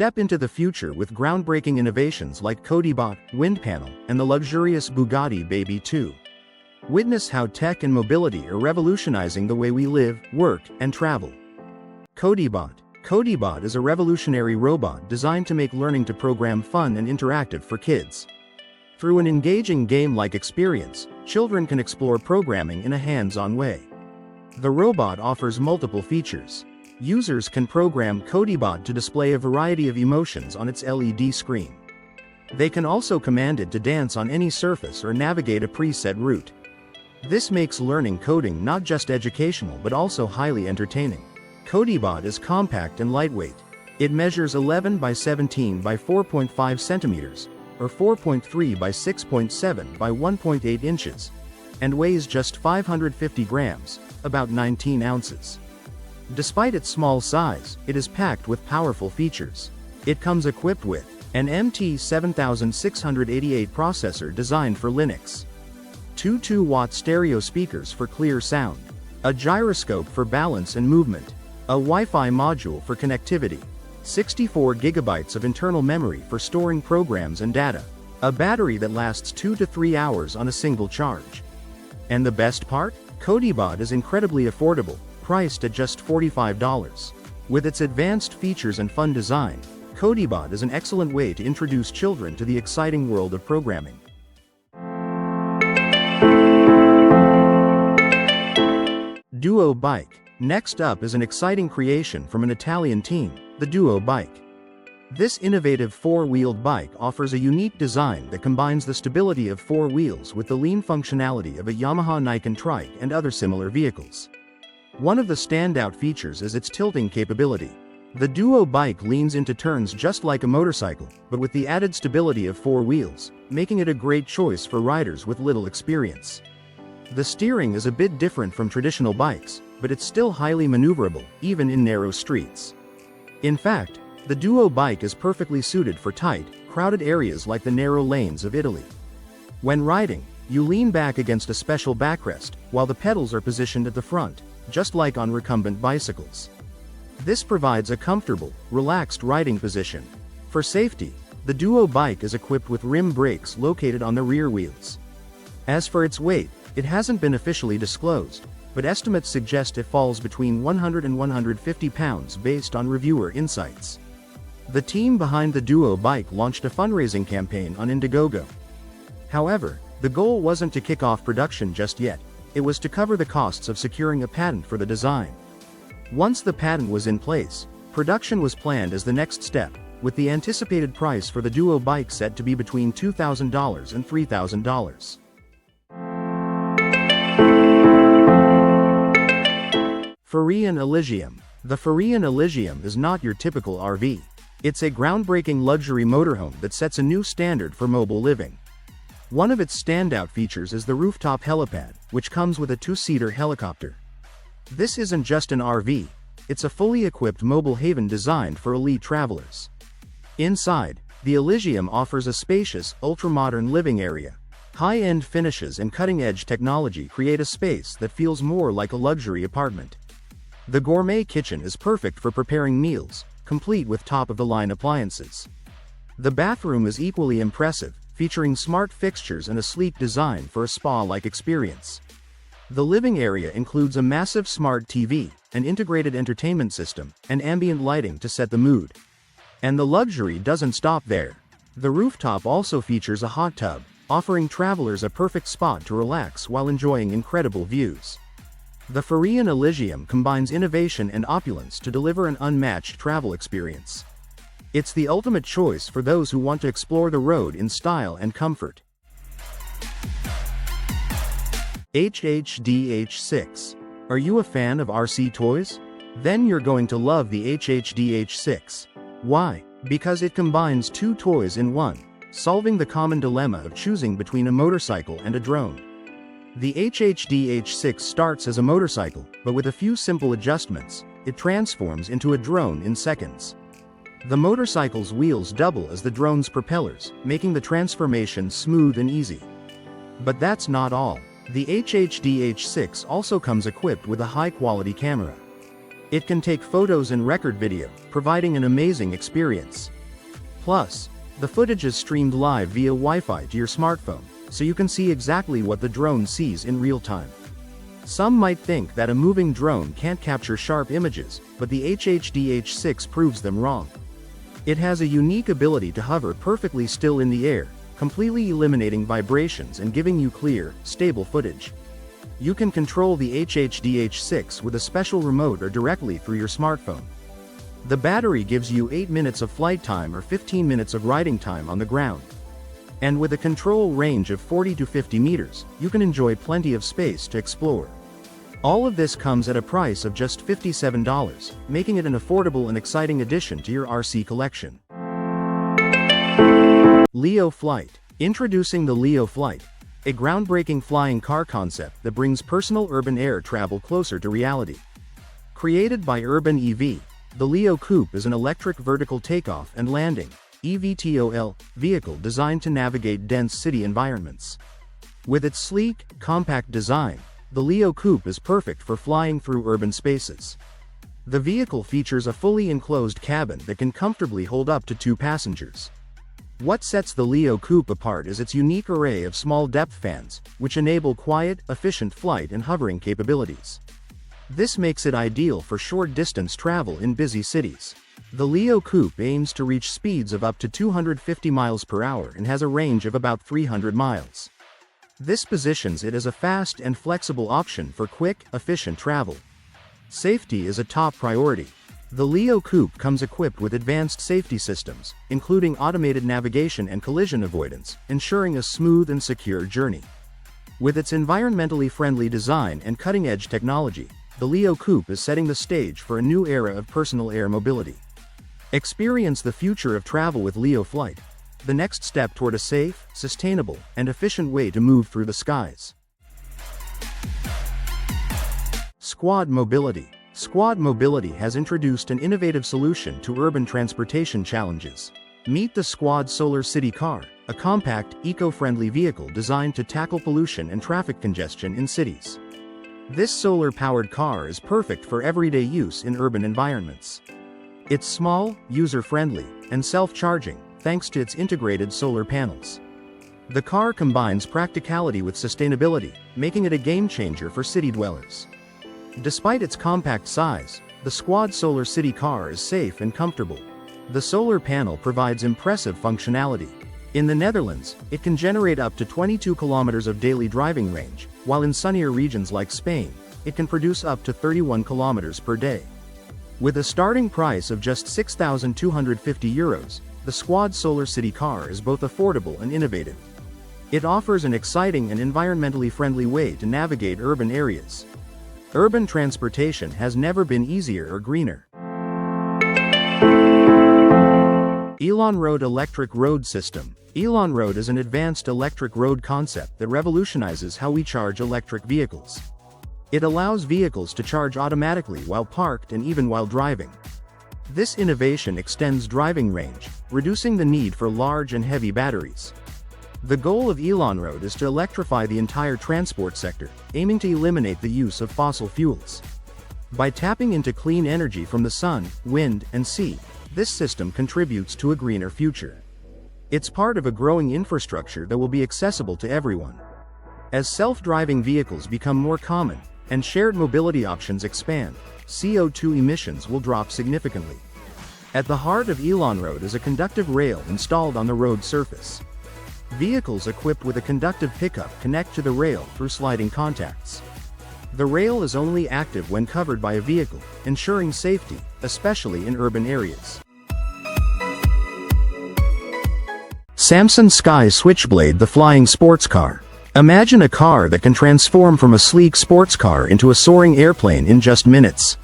Step into the future with groundbreaking innovations like Codybot, Wind Panel, and the luxurious Bugatti Baby 2. Witness how tech and mobility are revolutionizing the way we live, work, and travel. Codybot. Codybot is a revolutionary robot designed to make learning to program fun and interactive for kids. Through an engaging game-like experience, children can explore programming in a hands-on way. The robot offers multiple features. Users can program Codybot to display a variety of emotions on its LED screen. They can also command it to dance on any surface or navigate a preset route. This makes learning coding not just educational but also highly entertaining. Codybot is compact and lightweight. It measures 11 by 17 by 4.5 centimeters, or 4.3 by 6.7 by 1.8 inches, and weighs just 550 grams, about 19 ounces. Despite its small size, it is packed with powerful features. It comes equipped with an MT7688 processor designed for Linux, two 2-watt stereo speakers for clear sound, a gyroscope for balance and movement, a Wi-Fi module for connectivity, 64 gigabytes of internal memory for storing programs and data, a battery that lasts 2 to 3 hours on a single charge. And the best part? Codybot is incredibly affordable, priced at just $45. With its advanced features and fun design, Codybot is an excellent way to introduce children to the exciting world of programming. DuoBike. Next up is an exciting creation from an Italian team, the DuoBike. This innovative four-wheeled bike offers a unique design that combines the stability of 4 wheels with the lean functionality of a Yamaha Nikon trike and other similar vehicles. One of the standout features is its tilting capability. The DuoBike leans into turns just like a motorcycle, but with the added stability of 4 wheels, making it a great choice for riders with little experience. The steering is a bit different from traditional bikes, but it's still highly maneuverable, even in narrow streets. In fact, the DuoBike is perfectly suited for tight, crowded areas like the narrow lanes of Italy. When riding, you lean back against a special backrest, while the pedals are positioned at the front, just like on recumbent bicycles. This provides a comfortable, relaxed riding position. For safety, the DuoBike is equipped with rim brakes located on the rear wheels. As for its weight, it hasn't been officially disclosed, but estimates suggest it falls between 100 and 150 pounds based on reviewer insights. The team behind the DuoBike launched a fundraising campaign on Indiegogo. However, the goal wasn't to kick off production just yet, it was to cover the costs of securing a patent for the design. Once the patent was in place, production was planned as the next step, with the anticipated price for the DuoBike set to be between $2,000 and $3,000. Furrion Elysium. The Furrion Elysium is not your typical RV. It's a groundbreaking luxury motorhome that sets a new standard for mobile living. One of its standout features is the rooftop helipad, which comes with a 2-seater helicopter. This isn't just an RV, it's a fully equipped mobile haven designed for elite travelers. Inside, the Elysium offers a spacious, ultra-modern living area. High-end finishes and cutting-edge technology create a space that feels more like a luxury apartment. The gourmet kitchen is perfect for preparing meals, complete with top-of-the-line appliances. The bathroom is equally impressive, featuring smart fixtures and a sleek design for a spa-like experience. The living area includes a massive smart TV, an integrated entertainment system, and ambient lighting to set the mood. And the luxury doesn't stop there. The rooftop also features a hot tub, offering travelers a perfect spot to relax while enjoying incredible views. The Furrion Elysium combines innovation and opulence to deliver an unmatched travel experience. It's the ultimate choice for those who want to explore the road in style and comfort. HHDH6. Are you a fan of RC toys? Then you're going to love the HHDH6. Why? Because it combines 2 toys in one, solving the common dilemma of choosing between a motorcycle and a drone. The HHDH6 starts as a motorcycle, but with a few simple adjustments, it transforms into a drone in seconds. The motorcycle's wheels double as the drone's propellers, making the transformation smooth and easy. But that's not all. The HHDH6 also comes equipped with a high-quality camera. It can take photos and record video, providing an amazing experience. Plus, the footage is streamed live via Wi-Fi to your smartphone, so you can see exactly what the drone sees in real time. Some might think that a moving drone can't capture sharp images, but the HHD-H6 proves them wrong. It has a unique ability to hover perfectly still in the air, completely eliminating vibrations and giving you clear, stable footage. You can control the HHD-H6 with a special remote or directly through your smartphone. The battery gives you 8 minutes of flight time or 15 minutes of riding time on the ground. And with a control range of 40 to 50 meters, you can enjoy plenty of space to explore. All of this comes at a price of just $57, making it an affordable and exciting addition to your RC collection. Leo Flight. Introducing the Leo Flight, a groundbreaking flying car concept that brings personal urban air travel closer to reality. Created by Urban EV, the Leo Coupe is an electric vertical takeoff and landing (eVTOL) vehicle designed to navigate dense city environments. With its sleek, compact design, the Leo Coupe is perfect for flying through urban spaces. The vehicle features a fully enclosed cabin that can comfortably hold up to 2 passengers. What sets the Leo Coupe apart is its unique array of small depth fans, which enable quiet, efficient flight and hovering capabilities. This makes it ideal for short-distance travel in busy cities. The Leo Coupe aims to reach speeds of up to 250 miles per hour and has a range of about 300 miles. This positions it as a fast and flexible option for quick, efficient travel. Safety is a top priority. The Leo Coupe comes equipped with advanced safety systems, including automated navigation and collision avoidance, ensuring a smooth and secure journey. With its environmentally friendly design and cutting-edge technology, the Leo Coupe is setting the stage for a new era of personal air mobility. Experience the future of travel with Leo Flight, the next step toward a safe, sustainable, and efficient way to move through the skies. Squad Mobility. Squad Mobility has introduced an innovative solution to urban transportation challenges. Meet the Squad Solar City Car, a compact, eco-friendly vehicle designed to tackle pollution and traffic congestion in cities. This solar-powered car is perfect for everyday use in urban environments. It's small, user-friendly, and self-charging, thanks to its integrated solar panels. The car combines practicality with sustainability, making it a game-changer for city dwellers. Despite its compact size, the Squad Solar City Car is safe and comfortable. The solar panel provides impressive functionality. In the Netherlands, it can generate up to 22 kilometers of daily driving range, while in sunnier regions like Spain, it can produce up to 31 kilometers per day. With a starting price of just €6,250, the Squad Solar City Car is both affordable and innovative. It offers an exciting and environmentally friendly way to navigate urban areas. Urban transportation has never been easier or greener. Elonroad Electric Road System. Elonroad is an advanced electric road concept that revolutionizes how we charge electric vehicles. It allows vehicles to charge automatically while parked and even while driving. This innovation extends driving range, reducing the need for large and heavy batteries. The goal of Elonroad is to electrify the entire transport sector, aiming to eliminate the use of fossil fuels. By tapping into clean energy from the sun, wind, and sea, this system contributes to a greener future. It's part of a growing infrastructure that will be accessible to everyone. As self-driving vehicles become more common, and shared mobility options expand, CO2 emissions will drop significantly. At the heart of Elonroad is a conductive rail installed on the road surface. Vehicles equipped with a conductive pickup connect to the rail through sliding contacts. The rail is only active when covered by a vehicle, ensuring safety, especially in urban areas. Samson Sky Switchblade, the flying sports car. Imagine a car that can transform from a sleek sports car into a soaring airplane in just minutes.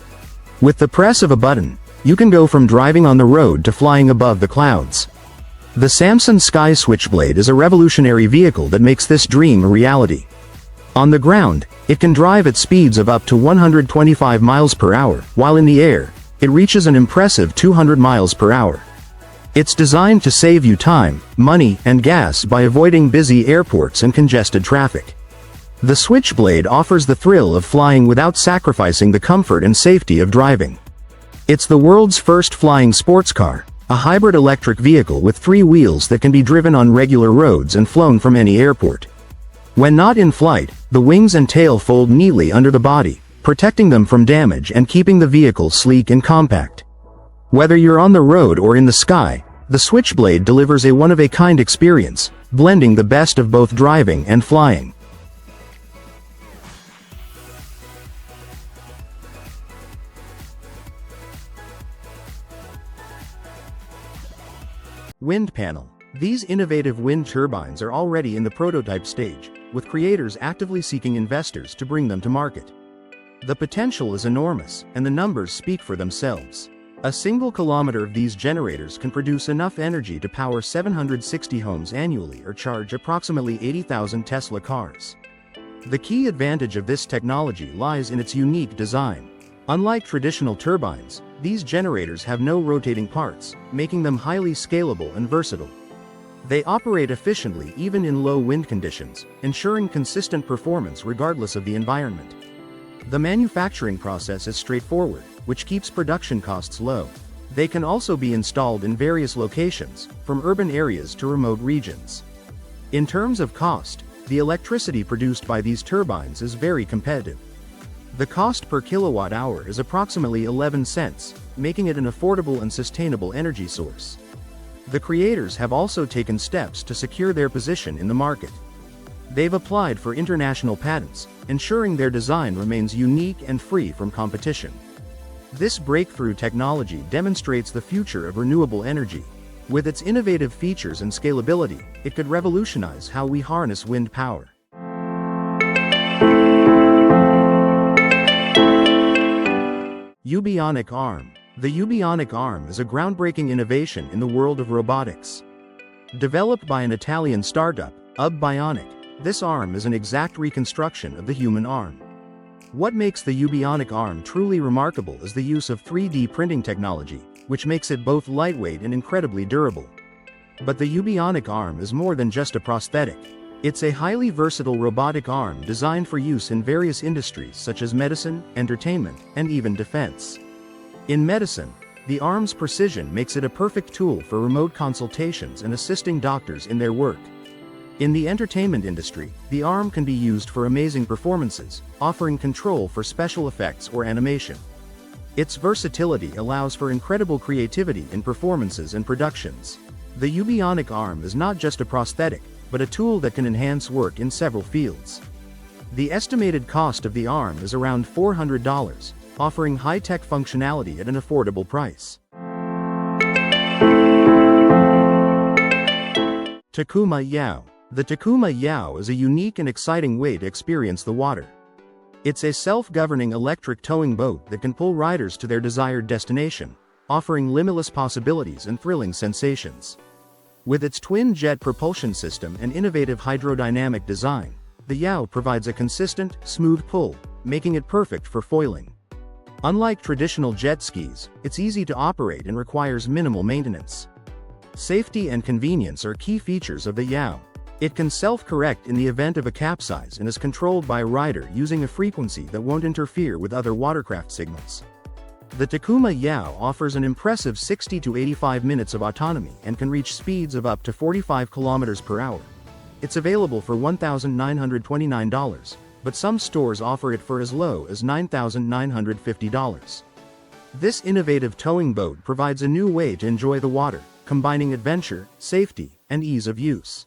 With the press of a button, you can go from driving on the road to flying above the clouds. The Samson Sky Switchblade is a revolutionary vehicle that makes this dream a reality. On the ground, it can drive at speeds of up to 125 miles per hour, while in the air, it reaches an impressive 200 miles per hour. It's designed to save you time, money, and gas by avoiding busy airports and congested traffic. The Switchblade offers the thrill of flying without sacrificing the comfort and safety of driving. It's the world's first flying sports car, a hybrid electric vehicle with 3 wheels that can be driven on regular roads and flown from any airport. When not in flight, the wings and tail fold neatly under the body, protecting them from damage and keeping the vehicle sleek and compact. Whether you're on the road or in the sky, the Switchblade delivers a one-of-a-kind experience, blending the best of both driving and flying. Wind panel. These innovative wind turbines are already in the prototype stage, with creators actively seeking investors to bring them to market. The potential is enormous, and the numbers speak for themselves. A single kilometer of these generators can produce enough energy to power 760 homes annually or charge approximately 80,000 Tesla cars. The key advantage of this technology lies in its unique design. Unlike traditional turbines, these generators have no rotating parts, making them highly scalable and versatile. They operate efficiently even in low wind conditions, ensuring consistent performance regardless of the environment. The manufacturing process is straightforward, which keeps production costs low. They can also be installed in various locations, from urban areas to remote regions. In terms of cost, the electricity produced by these turbines is very competitive. The cost per kilowatt hour is approximately 11 cents, making it an affordable and sustainable energy source. The creators have also taken steps to secure their position in the market. They've applied for international patents, ensuring their design remains unique and free from competition. This breakthrough technology demonstrates the future of renewable energy. With its innovative features and scalability, it could revolutionize how we harness wind power. Youbionic Arm. The Youbionic Arm is a groundbreaking innovation in the world of robotics. Developed by an Italian startup, Youbionic, this arm is an exact reconstruction of the human arm. What makes the Youbionic Arm truly remarkable is the use of 3D printing technology, which makes it both lightweight and incredibly durable. But the Youbionic Arm is more than just a prosthetic. It's a highly versatile robotic arm designed for use in various industries such as medicine, entertainment, and even defense. In medicine, the arm's precision makes it a perfect tool for remote consultations and assisting doctors in their work. In the entertainment industry, the arm can be used for amazing performances, offering control for special effects or animation. Its versatility allows for incredible creativity in performances and productions. The Youbionic Arm is not just a prosthetic, but a tool that can enhance work in several fields. The estimated cost of the arm is around $400, offering high-tech functionality at an affordable price. Takuma Eow. The Takuma Eow is a unique and exciting way to experience the water. It's a self-governing electric towing boat that can pull riders to their desired destination, offering limitless possibilities and thrilling sensations. With its twin-jet propulsion system and innovative hydrodynamic design, the Eow provides a consistent, smooth pull, making it perfect for foiling. Unlike traditional jet skis, it's easy to operate and requires minimal maintenance. Safety and convenience are key features of the Eow. It can self-correct in the event of a capsize and is controlled by a rider using a frequency that won't interfere with other watercraft signals. The Takuma Eow offers an impressive 60 to 85 minutes of autonomy and can reach speeds of up to 45 km per hour. It's available for $1,929, but some stores offer it for as low as $9,950. This innovative towing boat provides a new way to enjoy the water, combining adventure, safety, and ease of use.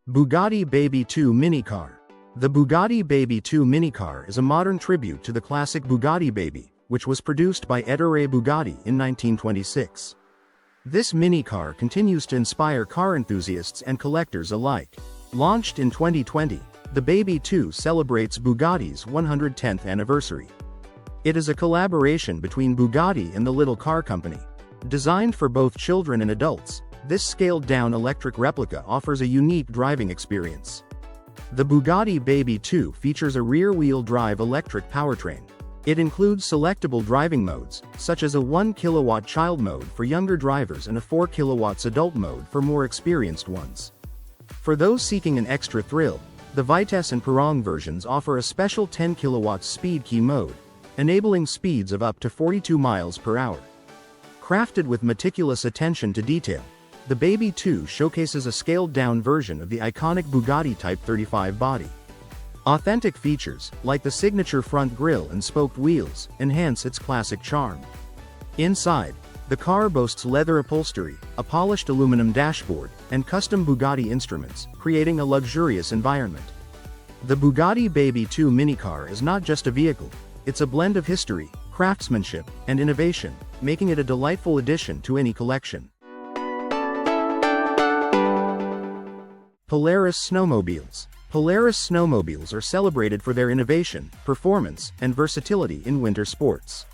Bugatti Baby 2 Minicar. The Bugatti Baby 2 Minicar is a modern tribute to the classic Bugatti Baby, which was produced by Ettore Bugatti in 1926. This minicar continues to inspire car enthusiasts and collectors alike. Launched in 2020, the Baby 2 celebrates Bugatti's 110th anniversary. It is a collaboration between Bugatti and the Little Car Company. Designed for both children and adults, this scaled-down electric replica offers a unique driving experience. The Bugatti Baby 2 features a rear-wheel drive electric powertrain. It includes selectable driving modes, such as a 1 kW child mode for younger drivers and a 4 kW adult mode for more experienced ones. For those seeking an extra thrill, the Vitesse and Perong versions offer a special 10 kW speed key mode, enabling speeds of up to 42 miles per hour. Crafted with meticulous attention to detail, the Baby 2 showcases a scaled-down version of the iconic Bugatti Type 35 body. Authentic features, like the signature front grille and spoked wheels, enhance its classic charm. Inside, the car boasts leather upholstery, a polished aluminum dashboard, and custom Bugatti instruments, creating a luxurious environment. The Bugatti Baby 2 minicar is not just a vehicle, it's a blend of history, craftsmanship, and innovation, making it a delightful addition to any collection. Polaris Snowmobiles. Polaris Snowmobiles are celebrated for their innovation, performance, and versatility in winter sports.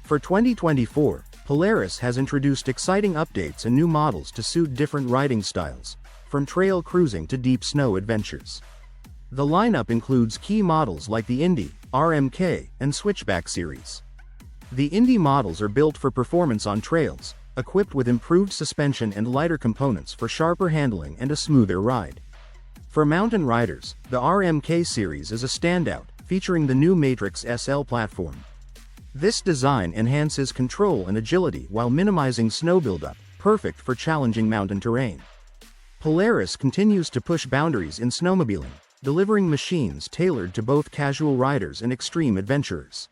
For 2024, Polaris has introduced exciting updates and new models to suit different riding styles, from trail cruising to deep snow adventures. The lineup includes key models like the Indy, RMK, and Switchback series. The Indy models are built for performance on trails, equipped with improved suspension and lighter components for sharper handling and a smoother ride. For mountain riders, the RMK series is a standout, featuring the new Matrix SL platform. This design enhances control and agility while minimizing snow buildup, perfect for challenging mountain terrain. Polaris continues to push boundaries in snowmobiling, delivering machines tailored to both casual riders and extreme adventurers.